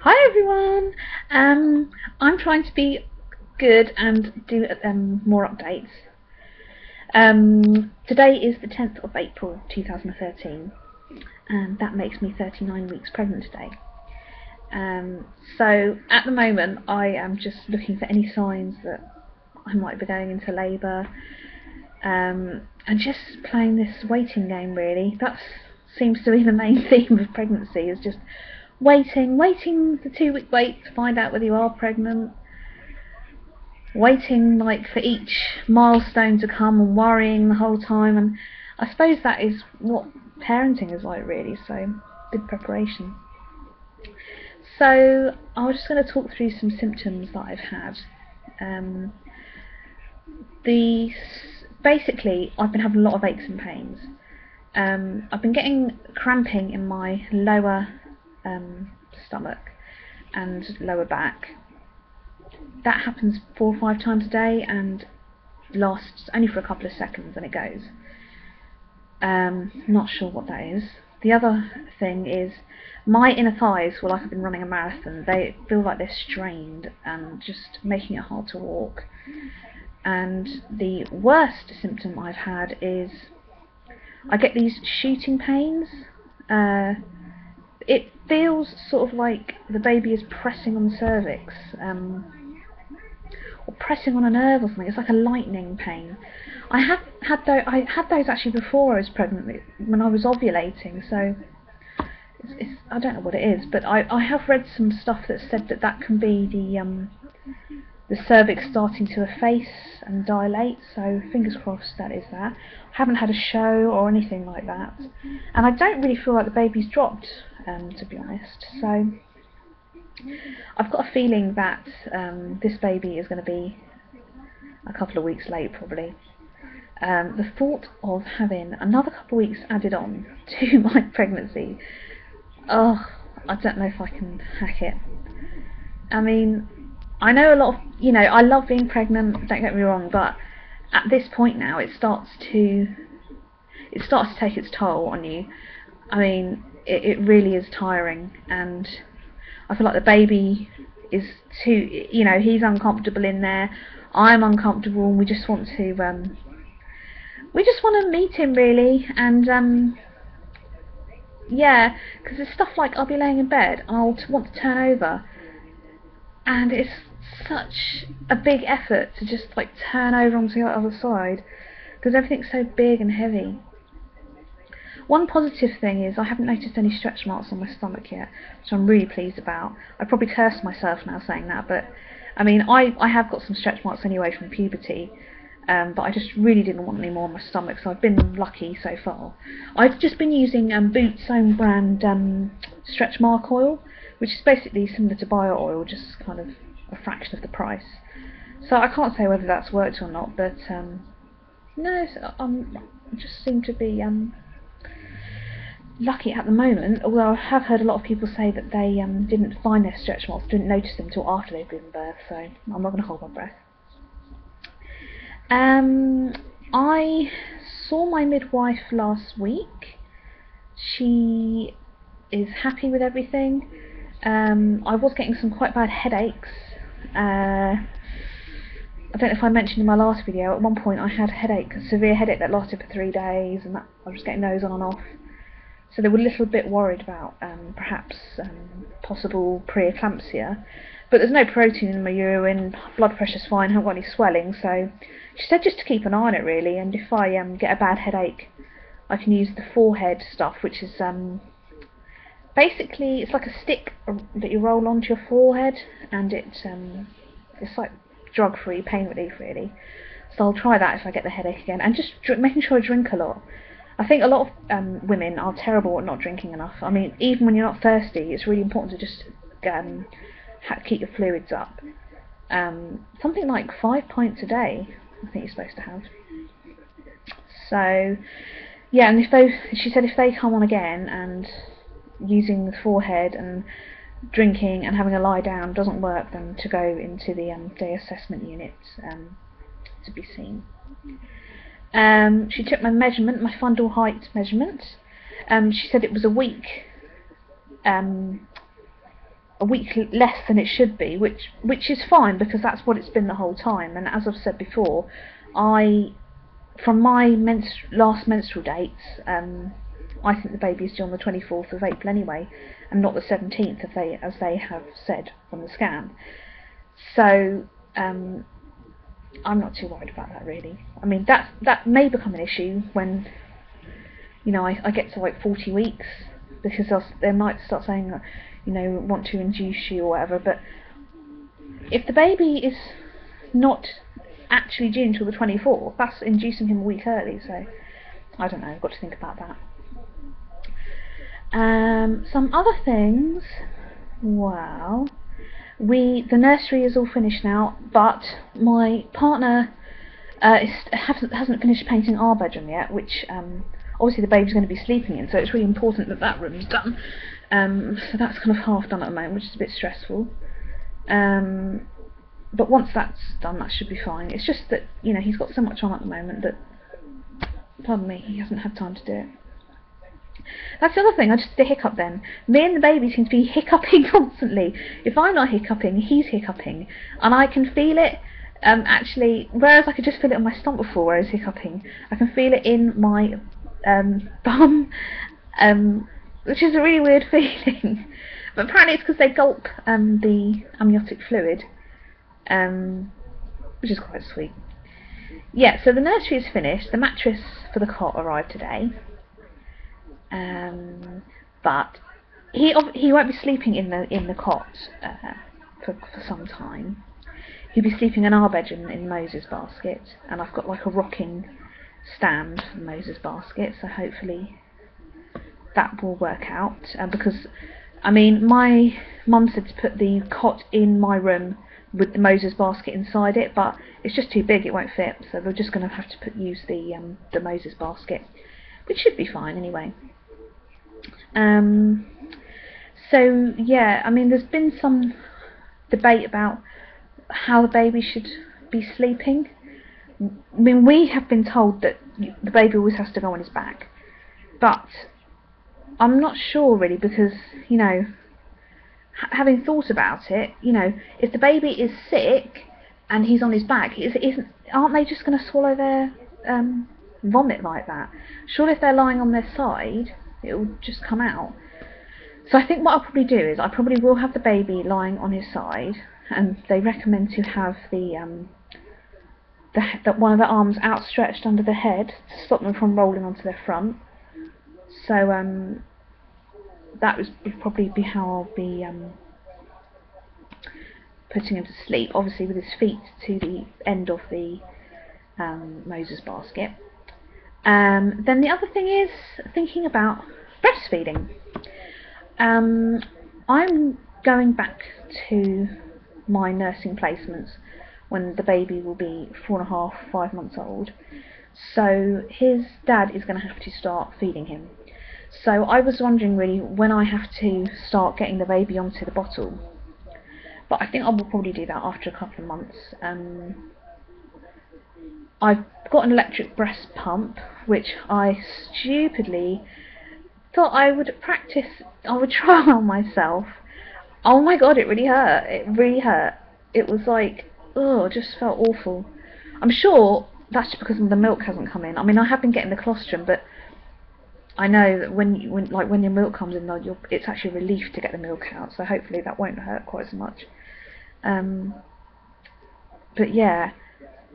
Hi everyone. I'm trying to be good and do more updates. Today is the 10th of April 2013, and that makes me 39 weeks pregnant today. So at the moment, I am just looking for any signs that I might be going into labour, and just playing this waiting game. Really, that seems to be the main theme of pregnancy. Is just waiting the 2-week wait to find out whether you are pregnant, waiting like for each milestone to come and worrying the whole time. And I suppose that is what parenting is like, really. So good preparation. So I was just going to talk through some symptoms that I've had. Basically, I've been having a lot of aches and pains. I've been getting cramping in my lower stomach and lower back. That happens 4 or 5 times a day and lasts only for a couple of seconds and it goes. Not sure what that is. The other thing is my inner thighs feel like I've been running a marathon. They feel like they're strained and just making it hard to walk. And the worst symptom I've had is I get these shooting pains. It feels sort of like the baby is pressing on the cervix, or pressing on a nerve or something. It's like a lightning pain. I had those actually before I was pregnant, when I was ovulating. So I don't know what it is, but I have read some stuff that said that can be the cervix starting to efface and dilate, so fingers crossed that is that. I haven't had a show or anything like that, and I don't really feel like the baby's dropped, to be honest. So I've got a feeling that this baby is going to be a couple of weeks late, probably. The thought of having another couple of weeks added on to my pregnancy, oh, I don't know if I can hack it. I mean, I know a lot of, I love being pregnant, don't get me wrong, but at this point now it starts to take its toll on you. I mean, it really is tiring, and I feel like the baby is too, he's uncomfortable in there, I'm uncomfortable, and we just want to meet him, really. And yeah, because there's stuff like I'll be laying in bed and I'll want to turn over, and it's such a big effort to just like turn over onto the other side because everything's so big and heavy. One positive thing is I haven't noticed any stretch marks on my stomach yet, which I'm really pleased about. I probably curse myself now saying that, but I mean, I have got some stretch marks anyway from puberty, but I just really didn't want any more on my stomach, so I've been lucky so far. I've just been using Boots own brand stretch mark oil, which is basically similar to bio oil, just kind of a fraction of the price. So I can't say whether that's worked or not, but no, I just seem to be lucky at the moment, although I have heard a lot of people say that they didn't find their stretch marks, didn't notice them until after they've given birth, so I'm not going to hold my breath. I saw my midwife last week. She is happy with everything. I was getting some quite bad headaches. I don't know if I mentioned in my last video, at one point I had a severe headache that lasted for 3 days, and I was getting those on and off. So they were a little bit worried about perhaps possible preeclampsia. But there's no protein in my urine, blood pressure's fine, I haven't got any swelling, so she said just to keep an eye on it, really, and if I get a bad headache I can use the forehead stuff, which is basically it's like a stick that you roll onto your forehead, and it's like drug-free, pain relief, really. So I'll try that if I get the headache again, and just making sure I drink a lot. I think a lot of women are terrible at not drinking enough. I mean, even when you're not thirsty, it's really important to just keep your fluids up. Something like 5 pints a day, I think you're supposed to have. So, yeah, and she said if they come on again and using the forehead and drinking and having a lie down doesn't work, then to go into the day assessment unit to be seen. She took my measurement, my fundal height measurement. She said it was a week a week less than it should be, which is fine because that's what it's been the whole time. And as I've said before, from my last menstrual dates, I think the baby is due on the 24th of April anyway, and not the 17th as they have said on the scan. So I'm not too worried about that really. I mean that may become an issue when, you know, I get to like 40 weeks, because they might start saying, you know, want to induce you or whatever. But if the baby is not actually due until the 24th, that's inducing him a week early. So I don't know, I've got to think about that. Some other things. Well, the nursery is all finished now, but my partner hasn't finished painting our bedroom yet, which obviously the baby's going to be sleeping in, so it's really important that that room's done. So that's kind of half done at the moment, which is a bit stressful. But once that's done, that should be fine. It's just that, you know, he's got so much on at the moment that, pardon me, he hasn't had time to do it. That's the other thing, I just did a hiccup then. Me and the baby seem to be hiccuping constantly. If I'm not hiccuping, he's hiccuping. And I can feel it, actually, whereas I could just feel it on my stomach before where I was hiccuping, I can feel it in my bum, which is a really weird feeling. But apparently it's because they gulp the amniotic fluid, which is quite sweet. Yeah, so the nursery is finished. The mattress for the cot arrived today. But he won't be sleeping in the cot for some time. He'll be sleeping in our bedroom in Moses' basket, and I've got like a rocking stand for Moses' basket, so hopefully that will work out. Because, I mean, my mum said to put the cot in my room with the Moses basket inside it, but it's just too big, it won't fit, so we're just going to have to use the Moses basket, which should be fine anyway. So yeah, I mean, there's been some debate about how the baby should be sleeping. I mean, we have been told that the baby always has to go on his back, but I'm not sure really, because, you know, having thought about it, you know, if the baby is sick and he's on his back, aren't they just going to swallow their vomit like that? Surely if they're lying on their side, it will just come out. So I think what I'll probably do is I probably will have the baby lying on his side, and they recommend to have the one of the arms outstretched under the head to stop them from rolling onto their front. So that would probably be how I'll be putting him to sleep, obviously with his feet to the end of the Moses basket. Then the other thing is thinking about breastfeeding. I'm going back to my nursing placements when the baby will be 4.5, 5 months old. So his dad is going to have to start feeding him. So I was wondering really when I have to start getting the baby onto the bottle. But I think I will probably do that after a couple of months. I've got an electric breast pump, which I stupidly thought I would try on myself. Oh my god, it really hurt. It really hurt. It was like, oh, it just felt awful. I'm sure that's just because the milk hasn't come in. I mean, I have been getting the colostrum, but I know that when your milk comes in, it's actually a relief to get the milk out. So hopefully that won't hurt quite as much. But yeah.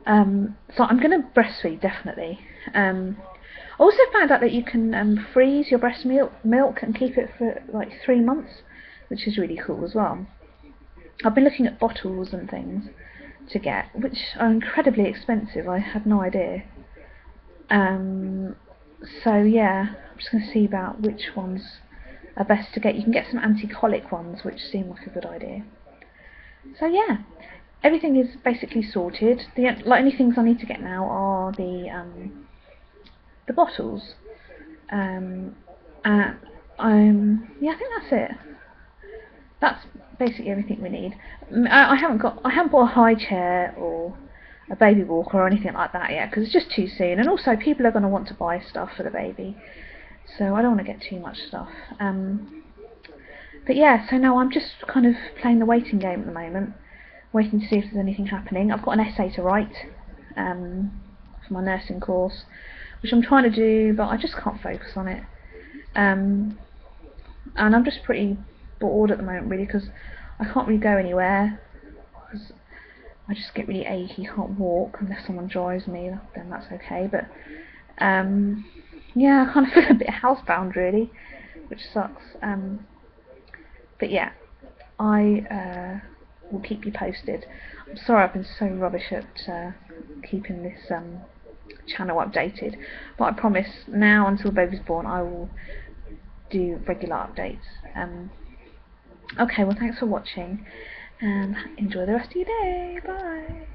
So I'm going to breastfeed, definitely. I also found out that you can freeze your breast milk and keep it for like 3 months, which is really cool as well. I've been looking at bottles and things to get, which are incredibly expensive. I had no idea. So yeah, I'm just going to see about which ones are best to get. You can get some anti-colic ones, which seem like a good idea. So yeah. Everything is basically sorted. The only things I need to get now are the bottles. Yeah, I think that's it. That's basically everything we need. I haven't bought a high chair or a baby walker or anything like that yet, because it's just too soon. And also, people are going to want to buy stuff for the baby, so I don't want to get too much stuff. But yeah, so now I'm just kind of playing the waiting game at the moment, waiting to see if there's anything happening. I've got an essay to write for my nursing course, which I'm trying to do, but I just can't focus on it. And I'm just pretty bored at the moment, really, because I can't really go anywhere. Cause I just get really achy, can't walk unless someone drives me, then that's okay. But yeah, I kind of feel a bit housebound, really, which sucks. But yeah, I will keep you posted. I'm sorry I've been so rubbish at keeping this channel updated, but I promise now until the baby's born I will do regular updates. Okay, well, thanks for watching and enjoy the rest of your day. Bye.